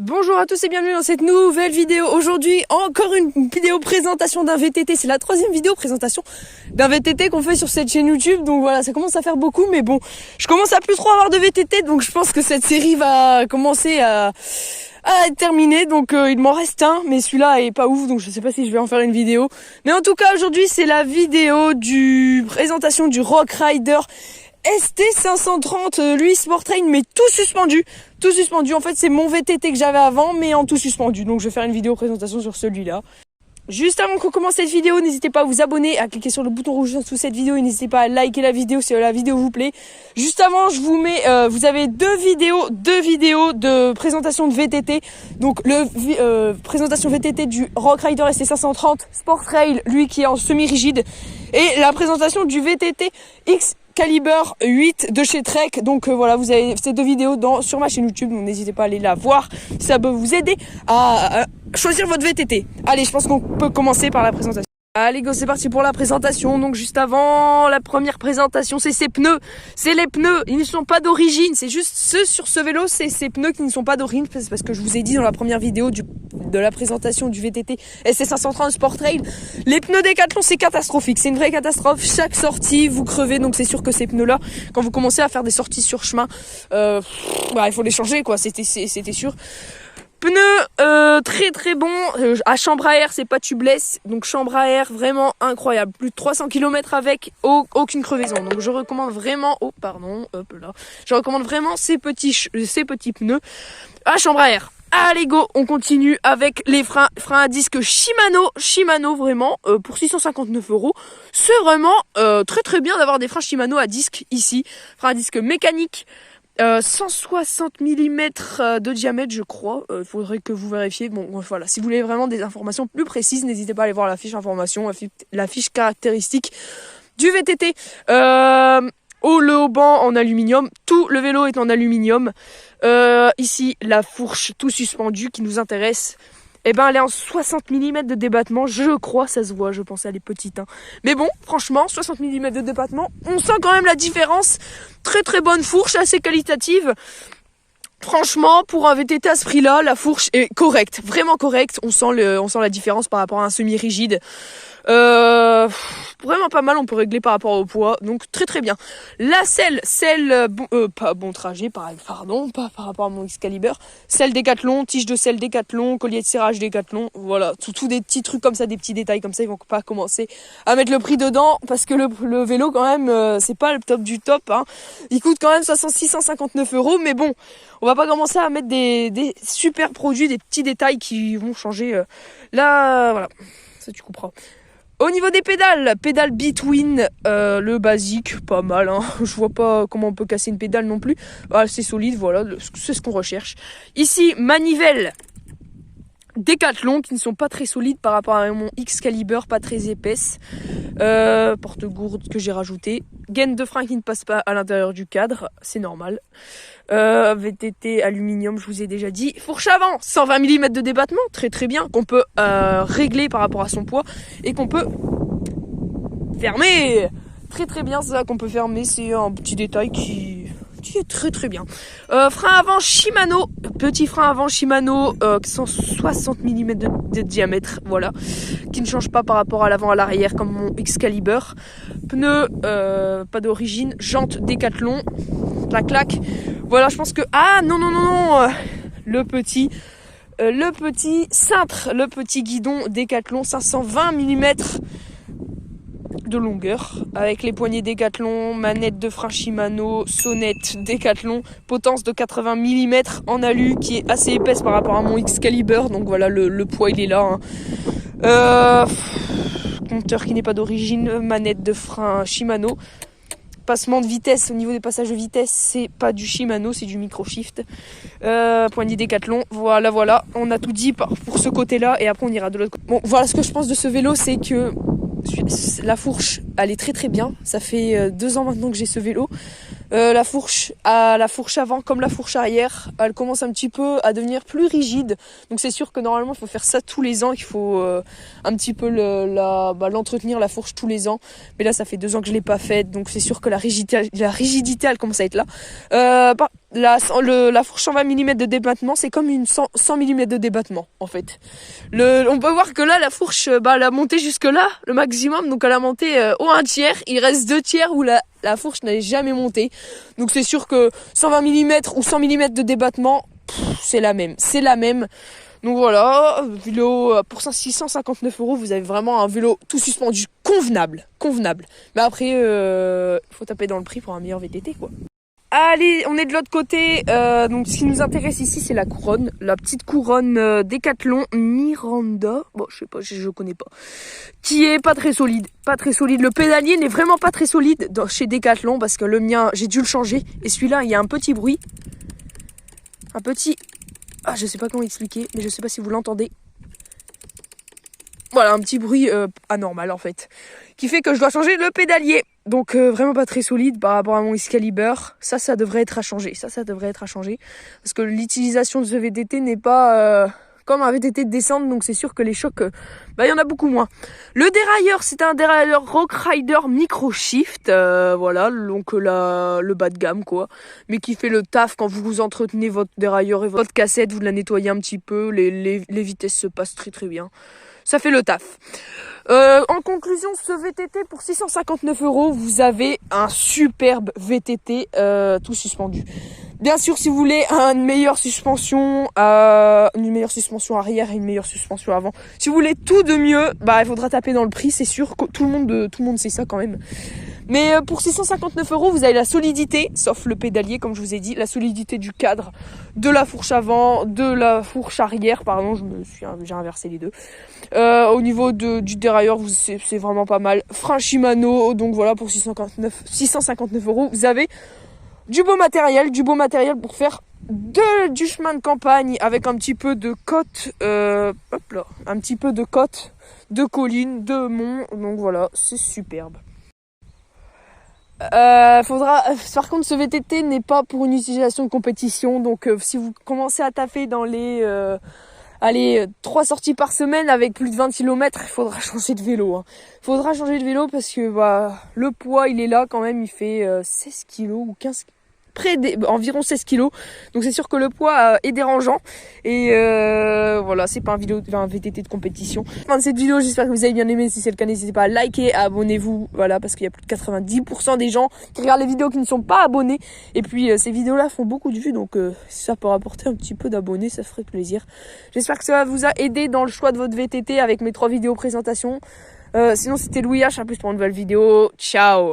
Bonjour à tous et bienvenue dans cette nouvelle vidéo. Aujourd'hui, encore une vidéo présentation d'un VTT. C'est la troisième vidéo présentation d'un VTT qu'on fait sur cette chaîne YouTube. Donc voilà, ça commence à faire beaucoup. Mais bon, je commence à plus trop avoir de VTT. Donc je pense que cette série va commencer à être terminée. Donc il m'en reste un. Mais celui-là est pas ouf. Donc je sais pas si je vais en faire une vidéo. Mais en tout cas, aujourd'hui, c'est la vidéo du présentation du Rock Rider ST530, lui Sportrain, mais tout suspendu. Tout suspendu, en fait c'est mon VTT que j'avais avant, mais en tout suspendu. Donc je vais faire une vidéo présentation sur celui-là. Juste avant qu'on commence cette vidéo, n'hésitez pas à vous abonner, à cliquer sur le bouton rouge sous cette vidéo et n'hésitez pas à liker la vidéo si la vidéo vous plaît. Juste avant, je vous mets, vous avez deux vidéos de présentation de VTT. Donc présentation VTT du Rock Rider ST530 Sport Trail, lui qui est en semi-rigide, et la présentation du VTT Excalibur 8 de chez Trek. Donc voilà, vous avez ces deux vidéos sur ma chaîne YouTube, donc n'hésitez pas à aller la voir, ça peut vous aider à choisir votre VTT. Allez, je pense qu'on peut commencer par la présentation. Allez go, c'est parti pour la présentation. Donc juste avant la première présentation, c'est ces pneus. C'est les pneus, ils ne sont pas d'origine, c'est juste ceux sur ce vélo, c'est ces pneus qui ne sont pas d'origine, parce que je vous ai dit dans la première vidéo de la présentation du VTT ST530 Sport Trail, les pneus Décathlon c'est catastrophique, c'est une vraie catastrophe. Chaque sortie vous crevez, donc c'est sûr que ces pneus là, quand vous commencez à faire des sorties sur chemin, il faut les changer quoi, c'était sûr. Pneus très très bon, à chambre à air, c'est pas tubeless, donc chambre à air vraiment incroyable, plus de 300 km avec aucune crevaison. Donc je recommande vraiment, je recommande vraiment ces petits pneus à chambre à air. Allez go, on continue avec les freins à disque Shimano vraiment pour 659 €. C'est vraiment très très bien d'avoir des freins Shimano à disque ici, freins à disque mécaniques. 160 mm de diamètre, je crois. Il faudrait que vous vérifiez. Bon, voilà. Si vous voulez vraiment des informations plus précises, n'hésitez pas à aller voir la fiche information, la fiche caractéristique du VTT. Le haut-banc en aluminium. Tout le vélo est en aluminium. Ici, la fourche tout suspendue qui nous intéresse. Elle est en 60 mm de débattement, je crois, ça se voit, je pense elle est petite. Mais bon, franchement, 60 mm de débattement, on sent quand même la différence. Très très bonne fourche, assez qualitative. Franchement, pour un VTT à ce prix-là, la fourche est correcte, vraiment correcte. On sent la différence par rapport à un semi-rigide. Vraiment pas mal, on peut régler par rapport au poids, donc très très bien. La selle, pas bon trajet, pas par rapport à mon Excalibur. Selle Décathlon, tige de selle Décathlon, collier de serrage Décathlon, voilà, tout des petits trucs comme ça, des petits détails comme ça, ils vont pas commencer à mettre le prix dedans, parce que le vélo quand même, c'est pas le top du top, il coûte quand même 659 €, mais bon, on va pas commencer à mettre des super produits, des petits détails qui vont changer, là, voilà, ça tu comprends. Au niveau des pédales Between, le basique, pas mal, je vois pas comment on peut casser une pédale non plus, c'est solide, voilà, c'est ce qu'on recherche. Ici, manivelle Décathlon qui ne sont pas très solides par rapport à mon Excalibur, pas très épaisse. Porte-gourde que j'ai rajouté. Gaine de frein qui ne passe pas à l'intérieur du cadre, c'est normal. VTT aluminium, je vous ai déjà dit. Fourche avant, 120 mm de débattement, très très bien, qu'on peut régler par rapport à son poids et qu'on peut fermer. Très très bien, c'est ça qu'on peut fermer, c'est un petit détail qui est très très bien. Frein avant Shimano, petit frein avant Shimano, 160 mm de diamètre, voilà, qui ne change pas par rapport à l'avant à l'arrière comme mon Excalibur. Pneus pas d'origine, jantes Décathlon, la claque. Voilà, je pense que non, le petit cintre, le petit guidon Décathlon, 520 mm de longueur, avec les poignées Décathlon, manette de frein Shimano, sonnette Décathlon, potence de 80 mm en alu qui est assez épaisse par rapport à mon Excalibur, donc voilà, le poids il est là. Compteur qui n'est pas d'origine, manette de frein Shimano. Passement de vitesse, au niveau des passages de vitesse, c'est pas du Shimano, c'est du Microshift. Poignée Décathlon, voilà, on a tout dit pour ce côté-là, et après on ira de l'autre côté. Bon, voilà ce que je pense de ce vélo, c'est que la fourche, elle est très très bien. Ça fait 2 ans maintenant que j'ai ce vélo. La fourche avant comme la fourche arrière, elle commence un petit peu à devenir plus rigide. Donc c'est sûr que normalement il faut faire ça tous les ans, qu'il faut un petit peu l'entretenir la fourche tous les ans. Mais là ça fait 2 ans que je l'ai pas faite, donc c'est sûr que la rigidité elle commence à être là. la fourche 120 mm de débattement, c'est comme une 100 mm de débattement, en fait. On peut voir que là, la fourche, elle a monté jusque là, le maximum. Donc, elle a monté au 1/3. Il reste 2/3 où la fourche n'allait jamais monter. Donc, c'est sûr que 120 mm ou 100 mm de débattement, c'est la même. C'est la même. Donc voilà, vélo pour 659 €, vous avez vraiment un vélo tout suspendu convenable. Mais après, faut taper dans le prix pour un meilleur VTT, quoi. Allez, on est de l'autre côté. Donc, ce qui nous intéresse ici, c'est la couronne. La petite couronne Décathlon Miranda. Bon, je sais pas, je connais pas. Qui est pas très solide. Pas très solide. Le pédalier n'est vraiment pas très solide chez Décathlon parce que le mien, j'ai dû le changer. Et celui-là, il y a un petit bruit. Un petit... Ah, je sais pas comment expliquer, mais je sais pas si vous l'entendez. Voilà, un petit bruit anormal en fait, qui fait que je dois changer le pédalier. Donc vraiment pas très solide par rapport à mon Excalibur. Ça devrait être à changer. Ça devrait être à changer. Parce que l'utilisation de ce VTT n'est pas comme un VTT de descente. Donc c'est sûr que les chocs, il y en a beaucoup moins. Le dérailleur, c'est un dérailleur Rock Rider Micro Shift. Voilà, donc le bas de gamme quoi. Mais qui fait le taf quand vous entretenez votre dérailleur et votre cassette. Vous la nettoyez un petit peu. Les vitesses se passent très très bien. Ça fait le taf. En conclusion, ce VTT pour 659 €, vous avez un superbe VTT tout suspendu. Bien sûr, si vous voulez une meilleure suspension arrière et une meilleure suspension avant, si vous voulez tout de mieux, il faudra taper dans le prix, c'est sûr. Tout le monde sait ça quand même. Mais pour 659 €, vous avez la solidité, sauf le pédalier, comme je vous ai dit, la solidité du cadre, de la fourche avant, de la fourche arrière, pardon, j'ai inversé les deux. Au niveau du dérailleur, c'est vraiment pas mal. Frein Shimano, donc voilà, pour 659 €, vous avez du beau matériel pour faire du chemin de campagne avec un petit peu de côte, un petit peu de côte, de collines, de monts, donc voilà, c'est superbe. Par contre, ce VTT n'est pas pour une utilisation de compétition, donc si vous commencez à taffer dans les 3 sorties par semaine avec plus de 20 km, il faudra changer de vélo. Il faudra changer de vélo parce que le poids, il est là quand même, il fait 16 kg ou 15 environ 16 kg. Donc c'est sûr que le poids est dérangeant. Et voilà, c'est pas un VTT de compétition. Fin de cette vidéo, j'espère que vous avez bien aimé. Si c'est le cas, n'hésitez pas à liker, à abonnez-vous. Voilà, parce qu'il y a plus de 90% des gens qui regardent les vidéos qui ne sont pas abonnés. Et puis ces vidéos-là font beaucoup de vues. Donc si ça peut rapporter un petit peu d'abonnés, ça ferait plaisir. J'espère que ça vous a aidé dans le choix de votre VTT avec mes 3 vidéos présentation. Sinon, c'était Louis H. À plus pour une nouvelle vidéo. Ciao!